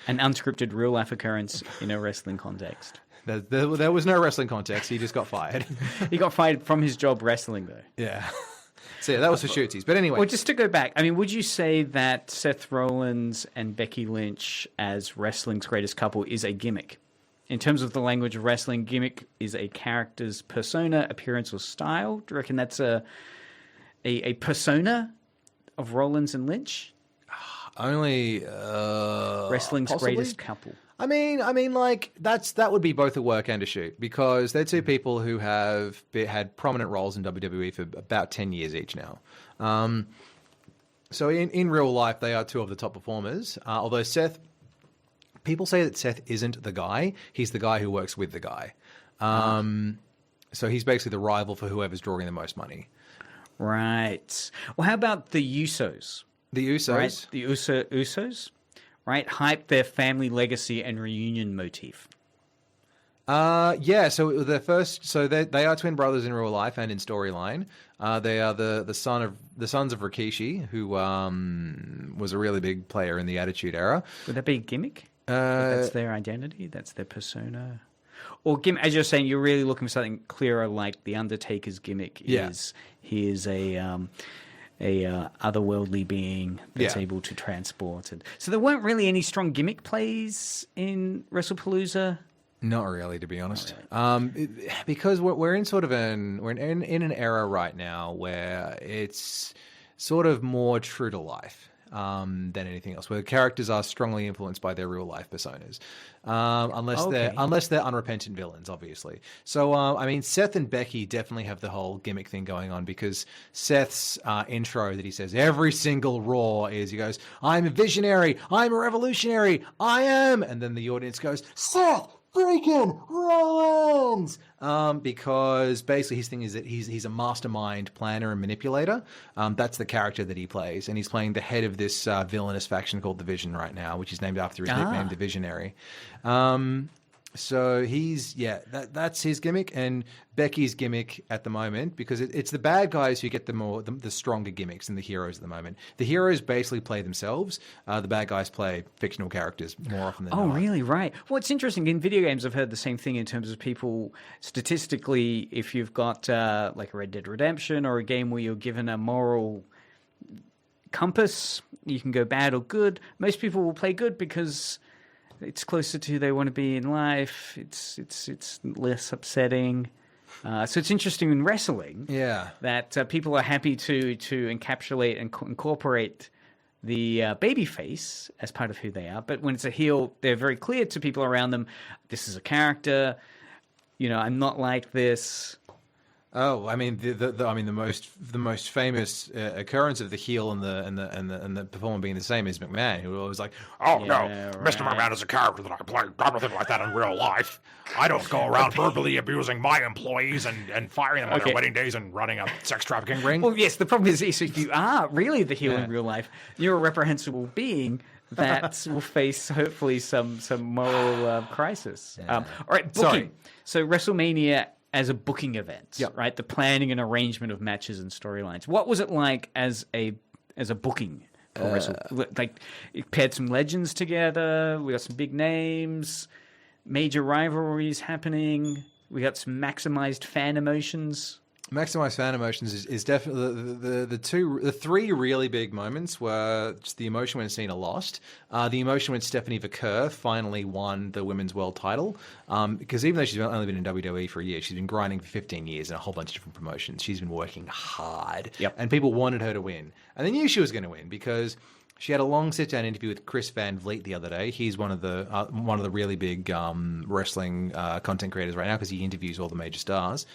D: An unscripted real life occurrence in a wrestling context.
F: There was no wrestling context. He just got fired.
D: He got fired from his job wrestling, though.
F: Yeah. So yeah, that was for shootsies. But anyway.
D: Well, just to go back, I mean, would you say that Seth Rollins and Becky Lynch as wrestling's greatest couple is a gimmick? In terms of the language of wrestling, gimmick is a character's persona, appearance, or style. Do you reckon that's a persona of Rollins and Lynch?
F: Only
D: wrestling's
F: possibly?
D: greatest couple.
F: I mean, like that would be both a work and a shoot because they're two people who have had prominent roles in WWE for about 10 years each now. So in real life, they are two of the top performers. Although people say that Seth isn't the guy; he's the guy who works with the guy. So he's basically the rival for whoever's drawing the most money.
D: Right. Well, how about the Usos?
F: The Usos,
D: right? The Usos. Right, hype their family legacy and reunion motif.
F: Yeah. So they are twin brothers in real life and in storyline. They are the sons of Rikishi, who was a really big player in the Attitude Era.
D: Would that be a gimmick? That's their identity. That's their persona. Or gimmick, as you're saying, you're really looking for something clearer, like the Undertaker's gimmick is he is a otherworldly being that's able to transport. And so there weren't really any strong gimmick plays in Wrestlepalooza.
F: Not really, to be honest. Because we're in sort of an era right now where it's sort of more true to life than anything else, where characters are strongly influenced by their real life personas, unless they're unrepentant villains, obviously. So I mean, Seth and Becky definitely have the whole gimmick thing going on because Seth's intro that he says every single Raw is, he goes, "I'm a visionary, I'm a revolutionary, I am," and then the audience goes, "Seth freaking Rollins!" Because basically his thing is that he's a mastermind planner and manipulator. That's the character that he plays, and he's playing the head of this villainous faction called the Vision right now, which is named after his nickname, the Visionary. So that's his gimmick, and Becky's gimmick at the moment, because it's the bad guys who get the stronger gimmicks than the heroes at the moment. The heroes basically play themselves. The bad guys play fictional characters more often than not.
D: Oh, really? Right. Well, it's interesting. In video games, I've heard the same thing in terms of people, statistically, if you've got like a Red Dead Redemption or a game where you're given a moral compass, you can go bad or good. Most people will play good because it's closer to who they want to be in life. It's less upsetting. So it's interesting in wrestling that people are happy to encapsulate and incorporate the baby face as part of who they are. But when it's a heel, they're very clear to people around them, this is a character. You know, I'm not like this.
F: Oh, I mean, the most famous occurrence of the heel and the performer being the same is McMahon, who was like,
H: "Oh no, Mr. McMahon is a character that I play. I'm nothing like that in real life. I don't go around verbally abusing my employees and firing them on their wedding days and running a sex trafficking ring."
D: Well, yes, the problem is if you are really the heel in real life, you're a reprehensible being that will face hopefully some moral crisis. All right, booking.
F: Sorry.
D: So WrestleMania as a booking event, right? The planning and arrangement of matches and storylines. What was it like as a booking for Wrestle? Like, it paired some legends together. We got some big names, major rivalries happening. We got some maximized fan emotions.
F: Maximize fan emotions is definitely the three really big moments were just the emotion when Cena lost, the emotion when Stephanie Vaquer finally won the women's world title, because even though she's only been in WWE for a year, she's been grinding for 15 years in a whole bunch of different promotions. She's been working hard, and people wanted her to win, and they knew she was going to win because she had a long sit-down interview with Chris Van Vliet the other day. He's one of the really big wrestling content creators right now because he interviews all the major stars.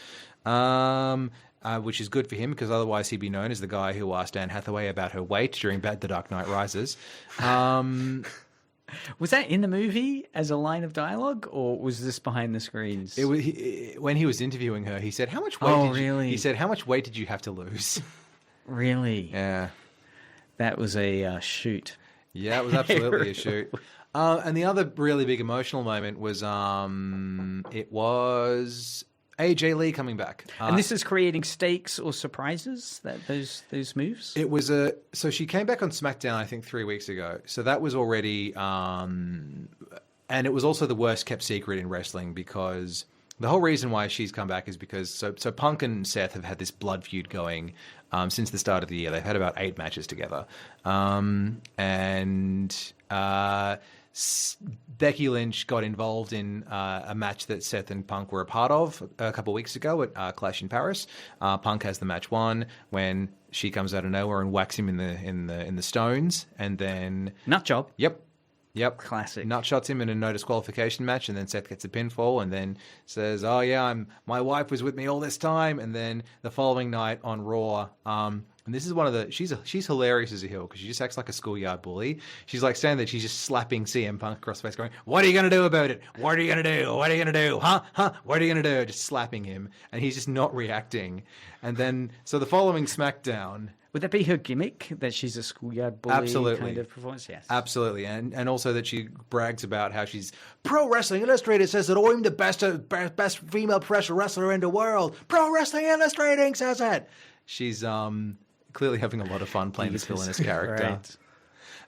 F: Which is good for him because otherwise he'd be known as the guy who asked Anne Hathaway about her weight during The Dark Knight Rises.
D: Was that in the movie as a line of dialogue, or was this behind the screens?
F: When he was interviewing her, he said, "How much weight?" He said, "How much weight did you have to lose?"
D: Really?
F: Yeah.
D: That was a shoot.
F: Yeah, it was absolutely a shoot. And the other really big emotional moment was it was AJ Lee coming back.
D: And this is creating stakes or surprises, that those moves?
F: It was so she came back on SmackDown, I think 3 weeks ago. So that was already, and it was also the worst kept secret in wrestling, because the whole reason why she's come back is because so Punk and Seth have had this blood feud going since the start of the year. They've had about 8 matches together, Becky Lynch got involved in a match that Seth and Punk were a part of a couple of weeks ago at Clash in Paris. Punk has the match won when she comes out of nowhere and whacks him in the stones, and then
D: nut job.
F: Yep.
D: Classic.
F: Nut shots him in a no disqualification match, and then Seth gets a pinfall, and then says, "Oh yeah, my wife was with me all this time." And then the following night on Raw, and this is one of the she's hilarious as a heel, because she just acts like a schoolyard bully. She's like standing there, she's just slapping CM Punk across the face, going, "What are you gonna do about it? What are you gonna do? What are you gonna do? Huh? What are you gonna do?" Just slapping him, and he's just not reacting. And then so the following SmackDown.
D: Would that be her gimmick, that she's a schoolyard bully kind of performance? Yes.
F: Absolutely. And also that she brags about how she's Pro Wrestling Illustrated says that I'm the best female professional wrestler in the world. Pro Wrestling Illustrated says it. She's clearly having a lot of fun playing this villainous character.
D: Right.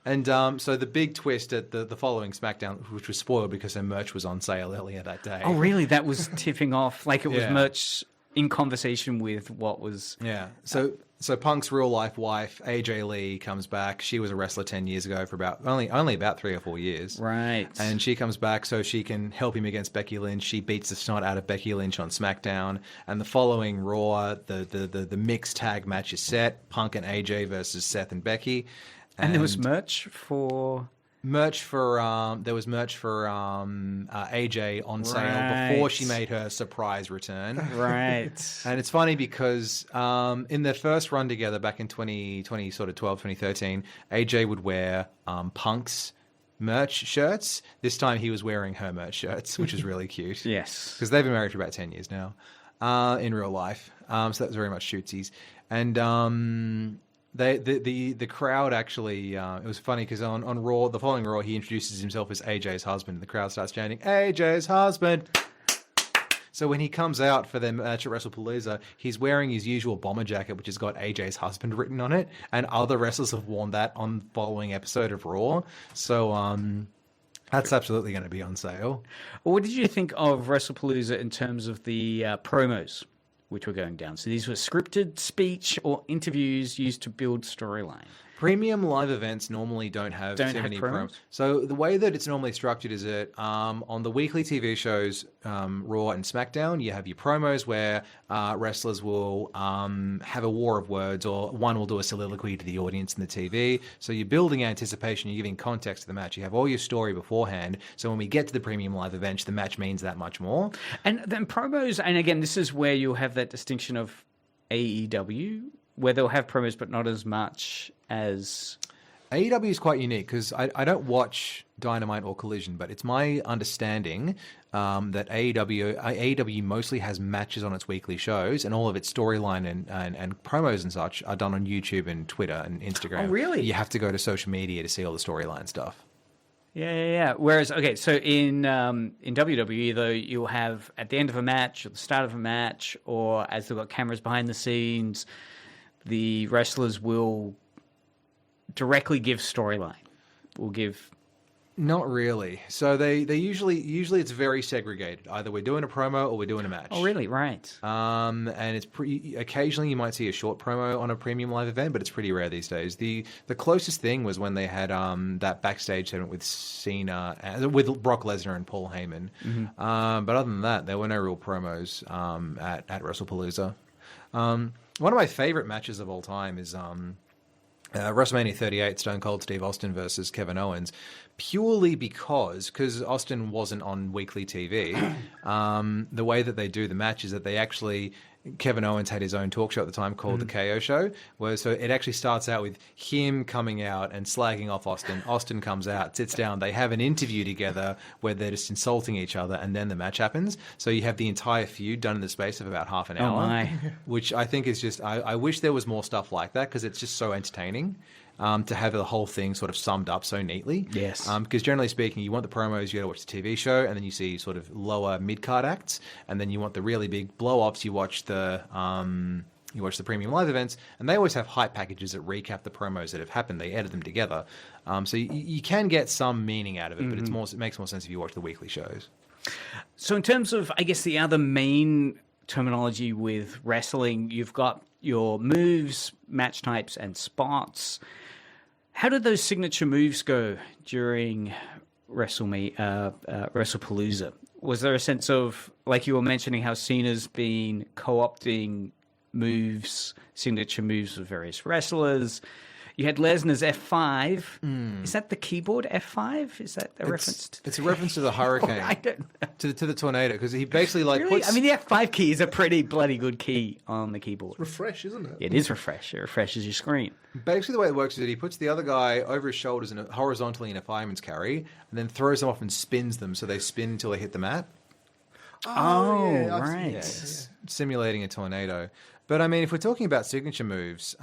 F: And so the big twist at the following SmackDown, which was spoiled because her merch was on sale earlier that day.
D: Oh, really? That was tipping off? Like it was merch in conversation with what was...
F: Yeah. So Punk's real life wife, AJ Lee, comes back. She was a wrestler 10 years ago for about only about 3 or 4 years.
D: Right.
F: And she comes back so she can help him against Becky Lynch. She beats the snot out of Becky Lynch on SmackDown. And the following Raw, the mixed tag match is set. Punk and AJ versus Seth and Becky.
D: And there was merch for...
F: There was merch for AJ on sale before she made her surprise return.
D: Right.
F: And it's funny because in their first run together back in 2012, 2013, AJ would wear Punk's merch shirts. This time he was wearing her merch shirts, which is really cute.
D: Yes.
F: Because they've been married for about 10 years now in real life. So that was very much shootsies. And... The crowd actually, it was funny because on Raw, the following Raw, he introduces himself as AJ's husband. The crowd starts chanting, "AJ's husband!" So when he comes out for their match at Wrestlepalooza, he's wearing his usual bomber jacket, which has got AJ's husband written on it. And other wrestlers have worn that on the following episode of Raw. So that's absolutely going to be on sale.
D: Well, what did you think of Wrestlepalooza in terms of the promos which were going down? So these were scripted speech or interviews used to build storyline.
F: Premium live events normally don't have too many promos. So the way that it's normally structured is that on the weekly TV shows, Raw and SmackDown, you have your promos where wrestlers will have a war of words, or one will do a soliloquy to the audience in the TV. So you're building anticipation, you're giving context to the match. You have all your story beforehand. So when we get to the premium live events, the match means that much more.
D: And then promos, and again, this is where you'll have that distinction of AEW, where they'll have promos but not as much as...
F: AEW is quite unique because I don't watch Dynamite or Collision, but it's my understanding that AEW mostly has matches on its weekly shows, and all of its storyline and promos and such are done on YouTube and Twitter and Instagram.
D: Oh, really?
F: You have to go to social media to see all the storyline stuff.
D: Yeah. Whereas, okay, so in WWE, though, you'll have at the end of a match, or the start of a match, or as they've got cameras behind the scenes, the wrestlers will directly give storyline. Will give...
F: Not really. So they usually it's very segregated. Either we're doing a promo or we're doing a match.
D: Oh, really? Right.
F: And it's occasionally you might see a short promo on a premium live event, but it's pretty rare these days. The closest thing was when they had that backstage segment with Cena, with Brock Lesnar and Paul Heyman. Mm-hmm. But other than that, there were no real promos at Wrestlepalooza. One of my favorite matches of all time is WrestleMania 38, Stone Cold Steve Austin versus Kevin Owens, purely because Austin wasn't on weekly TV. The way that they do the match is that they actually... Kevin Owens had his own talk show at the time called The KO Show, so it actually starts out with him coming out and slagging off Austin. Austin comes out, sits down, they have an interview together where they're just insulting each other, and then the match happens. So you have the entire feud done in the space of about half an hour, which I think is just... I wish there was more stuff like that because it's just so entertaining. to have the whole thing sort of summed up so neatly.
D: Yes.
F: Because generally speaking, you want the promos, you got to watch the TV show, and then you see sort of lower mid-card acts, and then you want the really big blow-offs, you watch the premium live events, and they always have hype packages that recap the promos that have happened. They edit them together. So you can get some meaning out of it, but it makes more sense if you watch the weekly shows.
D: So in terms of, I guess, the other main terminology with wrestling, you've got your moves, match types, and spots. How did those signature moves go during Wrestlepalooza? Was there a sense of, like you were mentioning, how Cena's been co-opting moves, signature moves of various wrestlers? You had Lesnar's F5. Is that the keyboard F5? Is that a reference?
F: It's a reference to the hurricane,
D: I don't know.
F: to the tornado, because he basically puts...
D: I mean, the F5 key is a pretty bloody good key on the keyboard.
E: Refresh, isn't it?
D: It is refresh. It refreshes your screen.
F: Basically, the way it works is that he puts the other guy over his shoulders horizontally in a fireman's carry, and then throws them off and spins them so they spin until they hit the mat.
D: Oh,
E: I've seen
D: right.
E: that,
F: Simulating a tornado. But I mean, if we're talking about signature moves,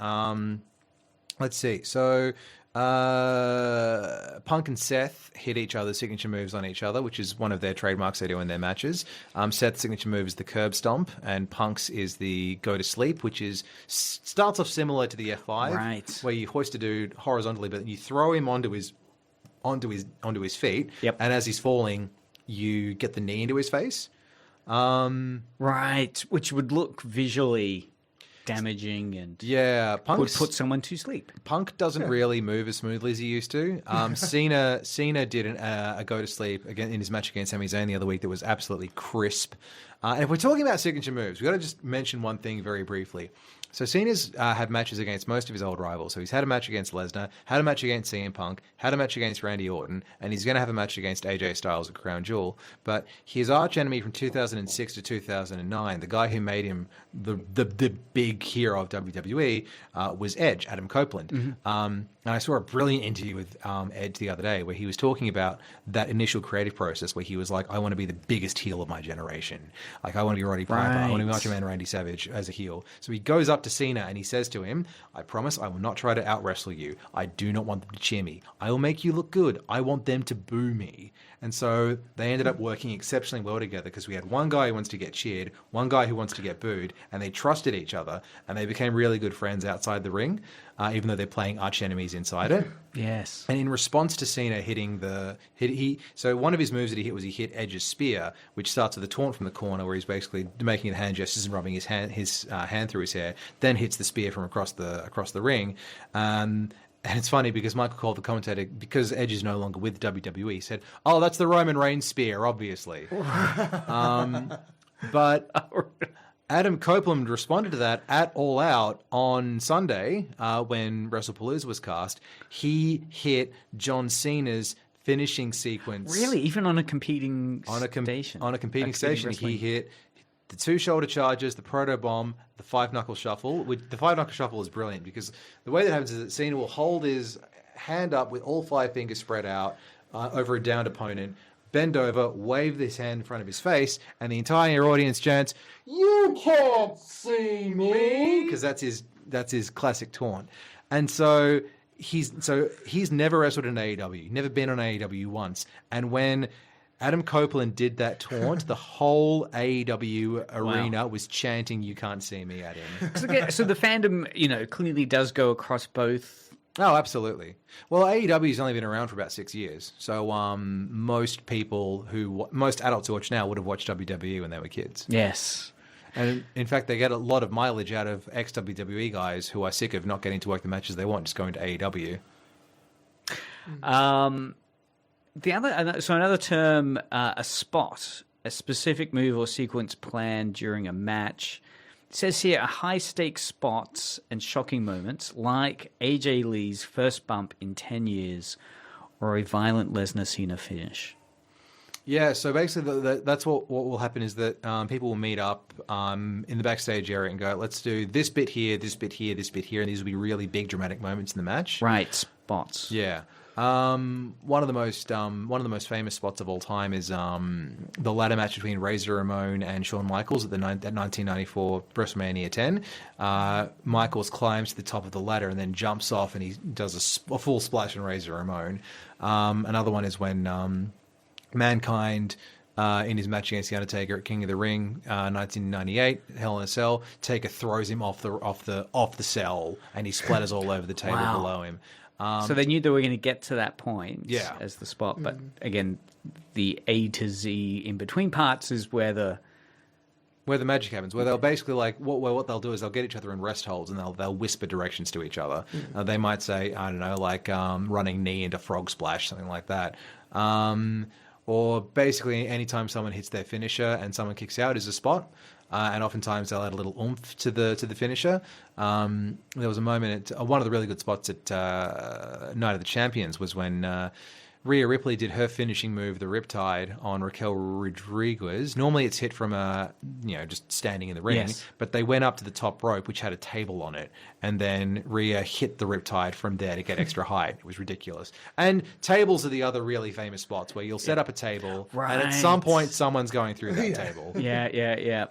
F: let's see. So Punk and Seth hit each other's signature moves on each other, which is one of their trademarks they do in their matches. Seth's signature move is the curb stomp, and Punk's is the go to sleep, which starts off similar to the F5,
D: right,
F: where you hoist a dude horizontally, but you throw him onto his feet,
D: yep,
F: and as he's falling, you get the knee into his face.
D: Right, which would look visually damaging and would put someone to sleep.
F: Punk doesn't really move as smoothly as he used to. Cena did a go to sleep again in his match against Sami Zayn the other week that was absolutely crisp. And if we're talking about signature moves, we've got to just mention one thing very briefly. So Cena's had matches against most of his old rivals. So he's had a match against Lesnar, had a match against CM Punk, had a match against Randy Orton, and he's going to have a match against AJ Styles at Crown Jewel. But his arch enemy from 2006 to 2009, the guy who made him the big hero of WWE, was Edge, Adam Copeland. And I saw a brilliant interview with Edge the other day where he was talking about that initial creative process where he was like, I want to be the biggest heel of my generation. Like, I want to be Roddy Piper. I want to be Macho Man Randy Savage as a heel. So he goes up to Cena and he says to him, I promise I will not try to out-wrestle you. I do not want them to cheer me. I will make you look good. I want them to boo me. And so they ended up working exceptionally well together because we had one guy who wants to get cheered, one guy who wants to get booed, and they trusted each other, and they became really good friends outside the ring, even though they're playing arch enemies inside it.
D: Yes.
F: And in response to Cena hitting so one of his moves that he hit was he hit Edge's spear, which starts with a taunt from the corner where he's basically making the hand gestures and rubbing his hand through his hair, then hits the spear from across the ring. And it's funny because Michael Cole, the commentator, because Edge is no longer with WWE, said, "Oh, that's the Roman Reigns spear, obviously." But Adam Copeland responded to that at All Out on Sunday when Wrestlepalooza was cast. He hit John Cena's finishing sequence.
D: Really? Even on a competing station?
F: On a competing station, he hit the two shoulder charges, the proto bomb, the five knuckle shuffle. The five knuckle shuffle is brilliant because the way that happens is that Cena will hold his hand up with all five fingers spread out over a downed opponent, bend over, wave his hand in front of his face, and the entire audience chants, "You can't see me," because that's his classic taunt. And so he's never wrestled in AEW, never been on AEW once, and when Adam Copeland did that taunt, the whole AEW arena was chanting, "You can't see me" at him.
D: So the fandom, clearly does go across both.
F: Oh, absolutely. Well, AEW's only been around for about 6 years. So most adults who watch now would have watched WWE when they were kids.
D: Yes.
F: And in fact, they get a lot of mileage out of ex-WWE guys who are sick of not getting to work the matches they want, just going to AEW.
D: Another term, a spot, a specific move or sequence planned during a match. It says here, high-stakes spots and shocking moments like AJ Lee's first bump in 10 years or a violent Lesnar-Cena finish.
F: Yeah, so basically that's what will happen is that people will meet up in the backstage area and go, let's do this bit here, this bit here, this bit here, and these will be really big dramatic moments in the match.
D: Right, spots.
F: Yeah. One of the most famous spots of all time is the ladder match between Razor Ramon and Shawn Michaels at 1994 WrestleMania 10. Michaels climbs to the top of the ladder and then jumps off, and he does a full splash on Razor Ramon. Another one is when Mankind, in his match against The Undertaker at King of the Ring, 1998, Hell in a Cell, Taker throws him off the cell, and he splatters all over the table below him.
D: So they knew they were going to get to that point as the spot, but again, the A to Z in between parts is where the
F: magic happens, where they'll basically what they'll do is they'll get each other in rest holds and they'll whisper directions to each other. They might say, I don't know, like running knee into frog splash, something like that. Or basically anytime someone hits their finisher and someone kicks out is a spot. And oftentimes they'll add a little oomph to the finisher. There was a moment one of the really good spots at Night of the Champions was when Rhea Ripley did her finishing move, the Riptide, on Raquel Rodriguez. Normally it's hit from just standing in the ring, but they went up to the top rope, which had a table on it, and then Rhea hit the Riptide from there to get extra height. It was ridiculous. And tables are the other really famous spots where you'll set up a table, and at some point someone's going through that table.
D: Yeah.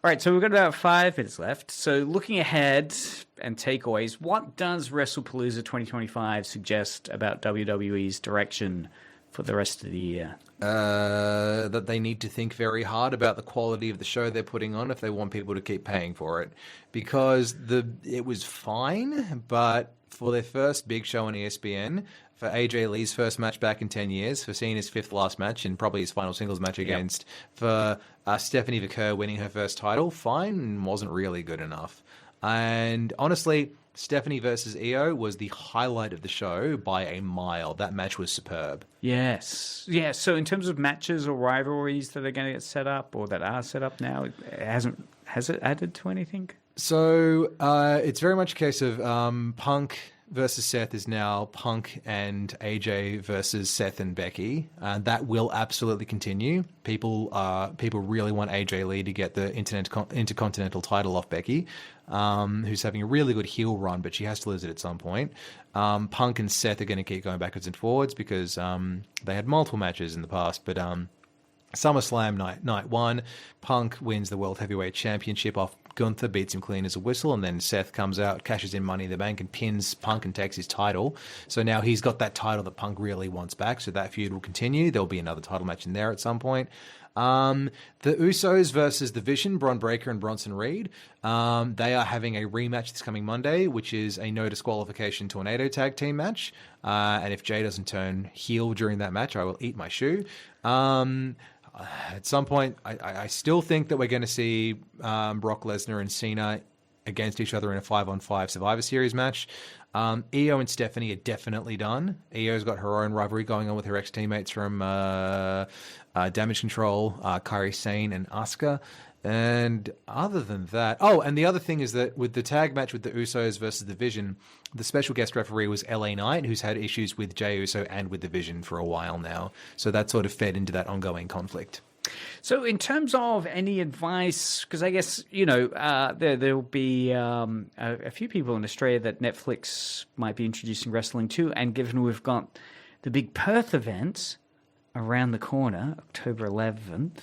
D: All right, so we've got about 5 minutes left. So looking ahead and takeaways, what does Wrestlepalooza 2025 suggest about WWE's direction for the rest of the year?
F: That they need to think very hard about the quality of the show they're putting on if they want people to keep paying for it. Because it was fine, but for their first big show on ESPN, for AJ Lee's first match back in 10 years, for seeing his 5th last match and probably his final singles match for Stephanie Vaquer winning her first title, fine, wasn't really good enough. And honestly, Stephanie versus Io was the highlight of the show by a mile. That match was superb.
D: Yes. Yeah, so in terms of matches or rivalries that are going to get set up or that are set up now, has it added to anything?
F: So it's very much a case of Punk versus Seth is now Punk and AJ versus Seth and Becky. That will absolutely continue. People really want AJ Lee to get the Intercontinental title off Becky, who's having a really good heel run, but she has to lose it at some point. Punk and Seth are going to keep going backwards and forwards because they had multiple matches in the past, but SummerSlam night 1, Punk wins the World Heavyweight Championship off Gunther, beats him clean as a whistle, and then Seth comes out, cashes in Money in the Bank, and pins Punk and takes his title. So now he's got that title that Punk really wants back, so that feud will continue. There'll be another title match in there at some point. The Usos versus The Vision, Bron Breakker and Bronson Reed. They are having a rematch this coming Monday, which is a no disqualification tornado tag team match. And if Jay doesn't turn heel during that match, I will eat my shoe. At some point, I still think that we're going to see Brock Lesnar and Cena against each other in a 5-on-5 Survivor Series match. Io and Stephanie are definitely done. Io's got her own rivalry going on with her ex-teammates from Damage Control, Kairi Sane and Asuka. And other than that... Oh, and the other thing is that with the tag match with the Usos versus The Vision, the special guest referee was LA Knight, who's had issues with Jey Uso and with The Vision for a while now. So that sort of fed into that ongoing conflict.
D: So in terms of any advice, because I guess, there'll be a few people in Australia that Netflix might be introducing wrestling to, and given we've got the big Perth event around the corner, October 11th,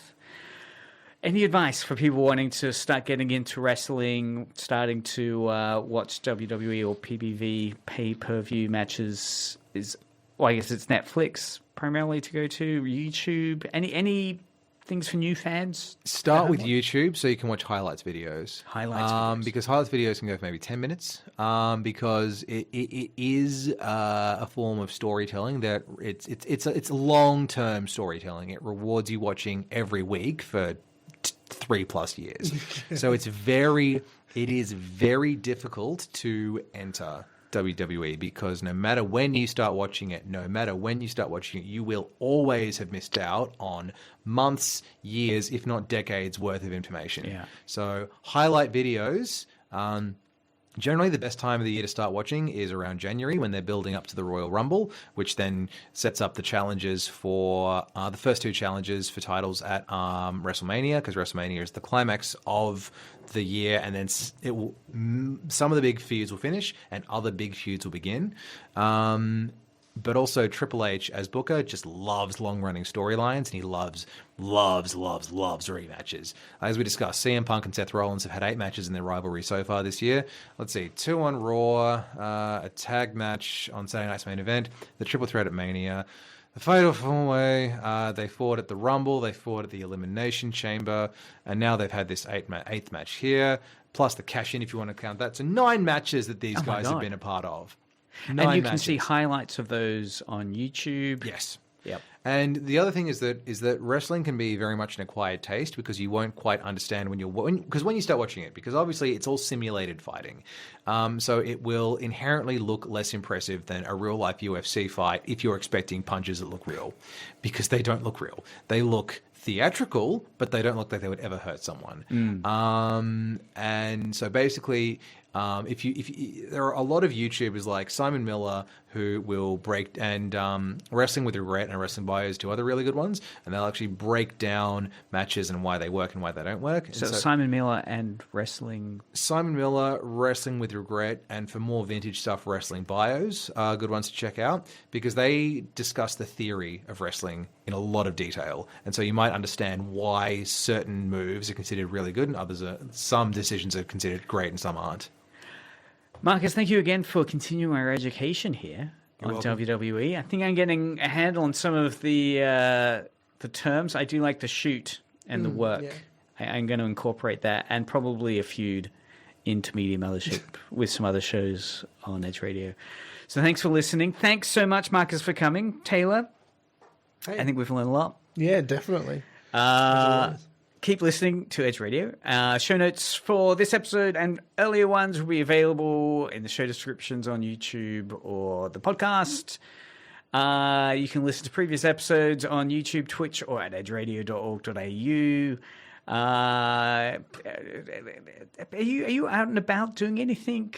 D: any advice for people wanting to start getting into wrestling, starting to watch WWE or PBV pay-per-view matches? I guess it's Netflix primarily to go to, YouTube. Any things for new fans?
F: Start with YouTube so you can watch highlights videos. Because highlights videos can go for maybe 10 minutes. Because it is a form of storytelling that it's long-term storytelling. It rewards you watching every week for 3+ years. So it is very difficult to enter WWE because no matter when you start watching it, you will always have missed out on months, years, if not decades worth of information.
D: Yeah.
F: So highlight videos, generally the best time of the year to start watching is around January when they're building up to the Royal Rumble, which then sets up the challenges for the first 2 challenges for titles at WrestleMania, because WrestleMania is the climax of the year, and then some of the big feuds will finish and other big feuds will begin. but also Triple H as Booker just loves long-running storylines, and he loves rematches. As we discussed, CM Punk and Seth Rollins have had 8 matches in their rivalry so far this year. Let's see, 2 on Raw, a tag match on Saturday Night's Main Event, the Triple Threat at Mania, the Fatal 4-Way, they fought at the Rumble, they fought at the Elimination Chamber, and now they've had this 8th match here, plus the cash-in if you want to count that. So 9 matches that these guys have been a part of.
D: And you can see highlights of those on YouTube.
F: Yes.
D: Yep.
F: And the other thing is that wrestling can be very much an acquired taste because you won't quite understand when you start watching it, because obviously it's all simulated fighting. So it will inherently look less impressive than a real life UFC fight if you're expecting punches that look real, because they don't look real. They look theatrical, but they don't look like they would ever hurt someone. And so basically, if there are a lot of YouTubers like Simon Miller who will break, and Wrestling with Regret and Wrestling Bios, 2 other really good ones, and they'll actually break down matches and why they work and why they don't work.
D: So Simon Miller and Wrestling
F: with Regret, and for more vintage stuff, Wrestling Bios are good ones to check out, because they discuss the theory of wrestling in a lot of detail, and so you might understand why certain moves are considered really good and some decisions are considered great and some aren't.
D: Marcus, thank you again for continuing our education here on WWE. I think I'm getting a handle on some of the terms. I do like the shoot and the work. Yeah. I'm going to incorporate that, and probably a feud into Media Mothership with some other shows on Edge Radio. So thanks for listening. Thanks so much, Marcus, for coming. Taylor, I think we've learned a lot.
E: Yeah, definitely.
D: Keep listening to Edge Radio. Show notes for this episode and earlier ones will be available in the show descriptions on YouTube or the podcast. You can listen to previous episodes on YouTube, Twitch, or at edgeradio.org.au. Are you out and about doing anything,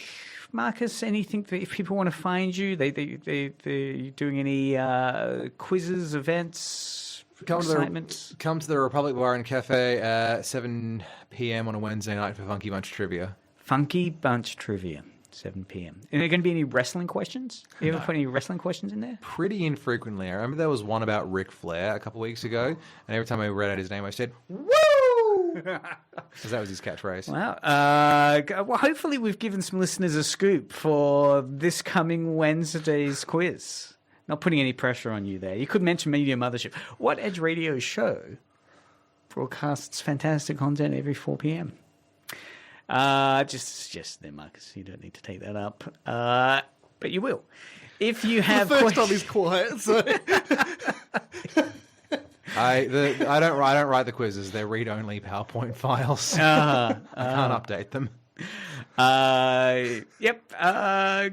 D: Marcus? Anything that if people want to find you? They doing any quizzes, events?
F: Come to the Republic Bar and Cafe at 7 p.m. on a Wednesday night for Funky Bunch Trivia.
D: Funky Bunch Trivia, 7 p.m. Are there going to be any wrestling questions? You ever put any wrestling questions in there?
F: Pretty infrequently. I remember there was one about Ric Flair a couple weeks ago, and every time I read out his name, I said, "Woo!" Because that was his catchphrase.
D: Wow. Well, hopefully we've given some listeners a scoop for this coming Wednesday's quiz. Not putting any pressure on you there. You could mention Media Mothership. What Edge Radio show broadcasts fantastic content every 4 p.m.? Just there, Marcus. You don't need to take that up. But you will. If you have
E: the first time he's quiet, so...
F: I don't write the quizzes. They're read-only PowerPoint files. I can't update them.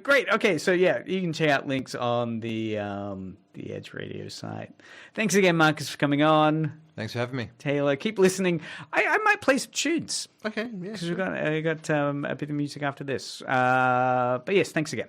D: Great. Okay, so yeah, you can check out links on the Edge Radio site. Thanks again, Marcus, for coming on.
F: Thanks for having me,
D: Taylor. Keep listening. I might play some tunes.
E: Okay, yeah.
D: Because we got a bit of music after this. But yes, thanks again.